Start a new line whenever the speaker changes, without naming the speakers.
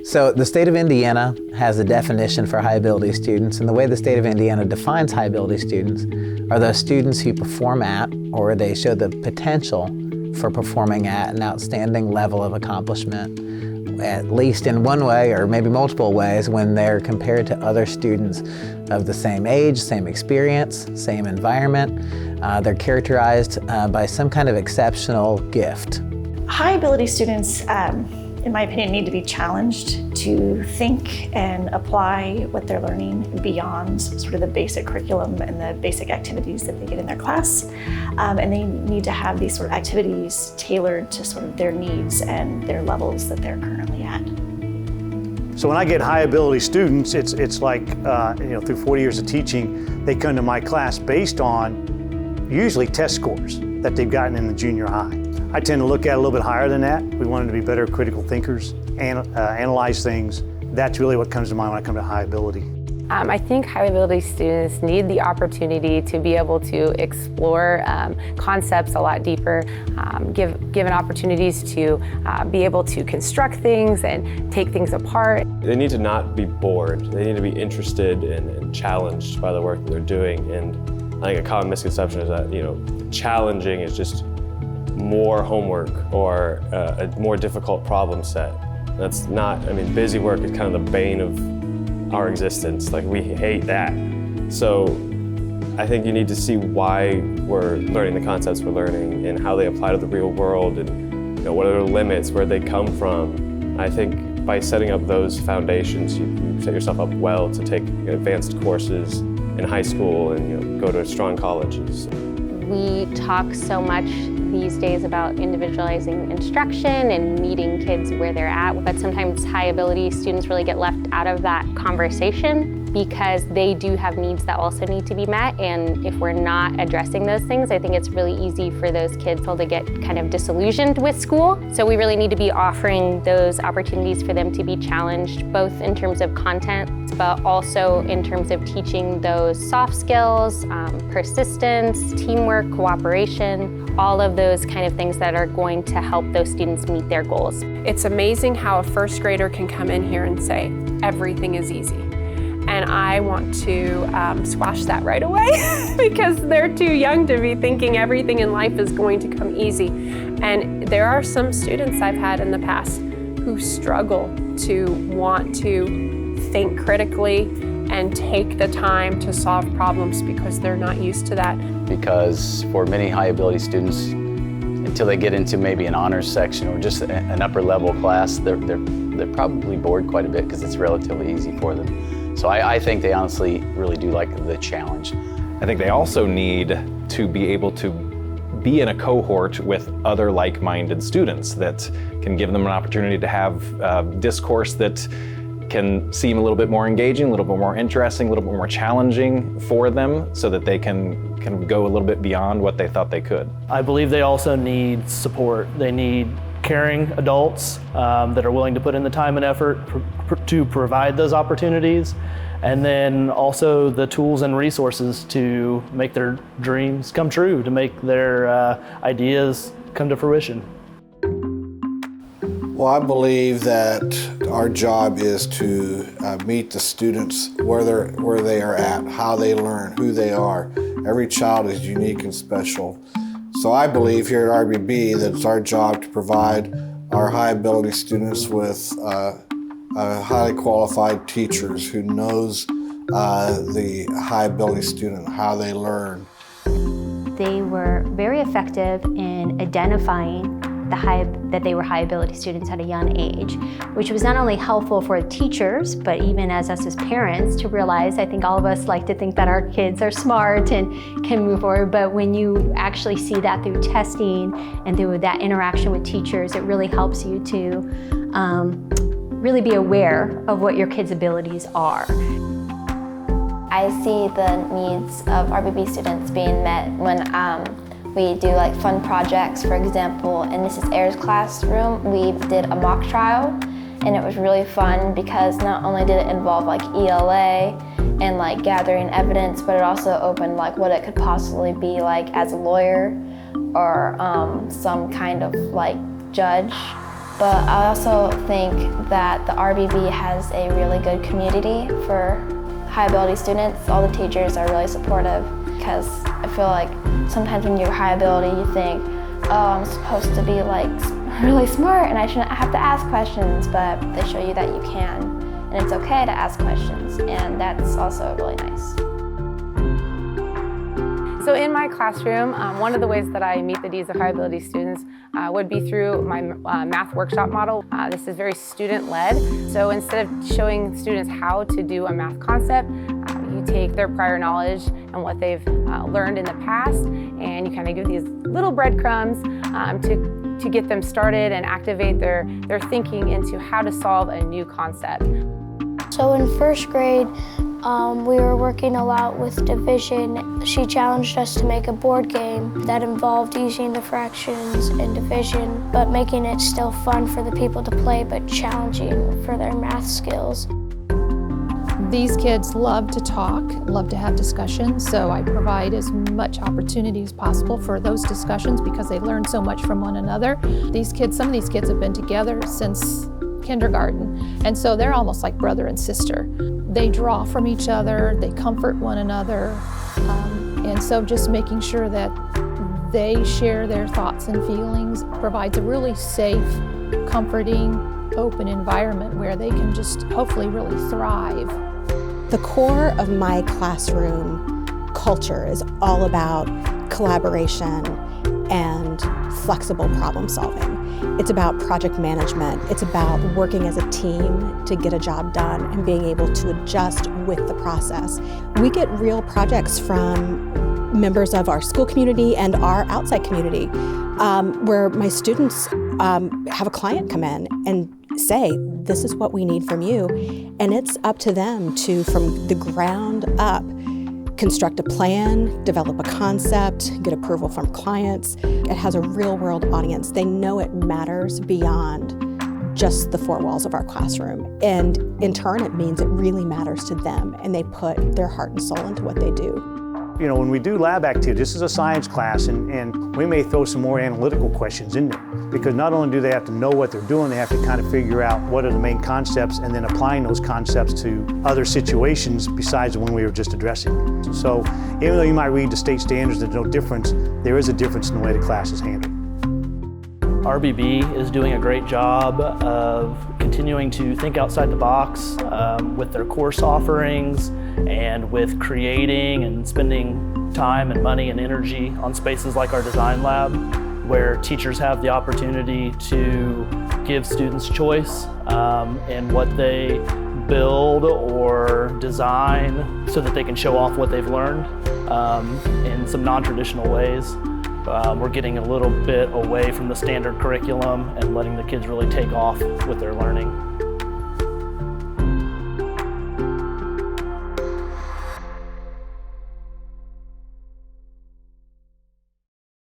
So the state of Indiana has a definition for high ability students, and the way the state of Indiana defines high ability students are those students who perform at, or they show the potential for performing at, an outstanding level of accomplishment, at least in one way or maybe multiple ways when they're compared to other students of the same age, same experience, same environment. They're characterized by some kind of exceptional gift.
High ability students, in my opinion, need to be challenged to think and apply what they're learning beyond sort of the basic curriculum and the basic activities that they get in their class. And they need to have these sort of activities tailored to sort of their needs and their levels that they're currently at.
So when I get high ability students, it's like, through 40 years of teaching, they come to my class based on usually test scores that they've gotten in the junior high. I tend to look at it a little bit higher than that. We want them to be better critical thinkers, and analyze things. That's really what comes to mind when I come to high ability.
I think high ability students need the opportunity to be able to explore concepts a lot deeper, given opportunities to be able to construct things and take things apart.
They need to not be bored. They need to be interested and challenged by the work that they're doing. And I think a common misconception is that, challenging is just more homework or a more difficult problem set. That's not, busy work is kind of the bane of our existence. Like, we hate that. So I think you need to see why we're learning the concepts we're learning and how they apply to the real world, and what are their limits, where they come from. I think by setting up those foundations, you set yourself up well to take advanced courses in high school and go to strong colleges.
We talk so much these days about individualizing instruction and meeting kids where they're at, but sometimes high ability students really get left out of that conversation because they do have needs that also need to be met, and if we're not addressing those things, I think it's really easy for those kids to get kind of disillusioned with school. So we really need to be offering those opportunities for them to be challenged, both in terms of content, but also in terms of teaching those soft skills, persistence, teamwork, cooperation, all of those kind of things that are going to help those students meet their goals.
It's amazing how a first grader can come in here and say, everything is easy. And I want to squash that right away because they're too young to be thinking everything in life is going to come easy. And there are some students I've had in the past who struggle to want to think critically and take the time to solve problems because they're not used to that.
Because for many high ability students, until they get into maybe an honors section or just an upper level class, they're probably bored quite a bit because it's relatively easy for them. So I think they honestly really do like the challenge.
I think they also need to be able to be in a cohort with other like-minded students that can give them an opportunity to have discourse that can seem a little bit more engaging, a little bit more interesting, a little bit more challenging for them so that they can go a little bit beyond what they thought they could.
I believe they also need support. They need caring adults that are willing to put in the time and effort to provide those opportunities, and then also the tools and resources to make their dreams come true, to make their ideas come to fruition.
Well, I believe that our job is to meet the students where they are at, how they learn, who they are. Every child is unique and special. So I believe here at RBB that it's our job to provide our high ability students with highly qualified teachers who knows the high ability student, how they learn.
They were very effective in identifying that they were high ability students at a young age, which was not only helpful for teachers, but even as us as parents to realize, I think all of us like to think that our kids are smart and can move forward, but when you actually see that through testing and through that interaction with teachers, it really helps you to really be aware of what your kids' abilities are.
I see the needs of RBB students being met when we do fun projects. For example, in Mrs. Ayers' classroom, we did a mock trial, and it was really fun because not only did it involve ELA and gathering evidence, but it also opened what it could possibly be as a lawyer or some kind of judge.
But I also think that the RBB has a really good community for high ability students. All the teachers are really supportive because I feel like sometimes when you're high ability you think, oh, I'm supposed to be like really smart and I shouldn't have to ask questions, but they show you that you can and it's okay to ask questions, and that's also really nice.
So in my classroom, one of the ways that I meet the needs of high ability students would be through my math workshop model. This is very student-led. So instead of showing students how to do a math concept, you take their prior knowledge and what they've learned in the past, and you kind of give these little breadcrumbs to get them started and activate their thinking into how to solve a new concept.
So in first grade, we were working a lot with division. She challenged us to make a board game that involved using the fractions and division, but making it still fun for the people to play, but challenging for their math skills.
These kids love to talk, love to have discussions, so I provide as much opportunity as possible for those discussions because they learn so much from one another. Some of these kids have been together since kindergarten, and so they're almost like brother and sister. They draw from each other, they comfort one another, and so just making sure that they share their thoughts and feelings provides a really safe, comforting, open environment where they can just hopefully really thrive.
The core of my classroom culture is all about collaboration and flexible problem solving. It's about project management. It's about working as a team to get a job done and being able to adjust with the process. We get real projects from members of our school community and our outside community where my students have a client come in and say, this is what we need from you. And it's up to them to, from the ground up, construct a plan, develop a concept, get approval from clients. It has a real-world audience. They know it matters beyond just the four walls of our classroom. And in turn, it means it really matters to them, and they put their heart and soul into what they do.
You know, when we do lab activity, this is a science class, and we may throw some more analytical questions in there, because not only do they have to know what they're doing, they have to kind of figure out what are the main concepts and then applying those concepts to other situations besides the one we were just addressing. So even though you might read the state standards, there's no difference, there is a difference in the way the class is handled.
RBB is doing a great job of continuing to think outside the box with their course offerings and with creating and spending time and money and energy on spaces like our design lab, where teachers have the opportunity to give students choice in what they build or design so that they can show off what they've learned in some non-traditional ways. We're getting a little bit away from the standard curriculum and letting the kids really take off with their learning.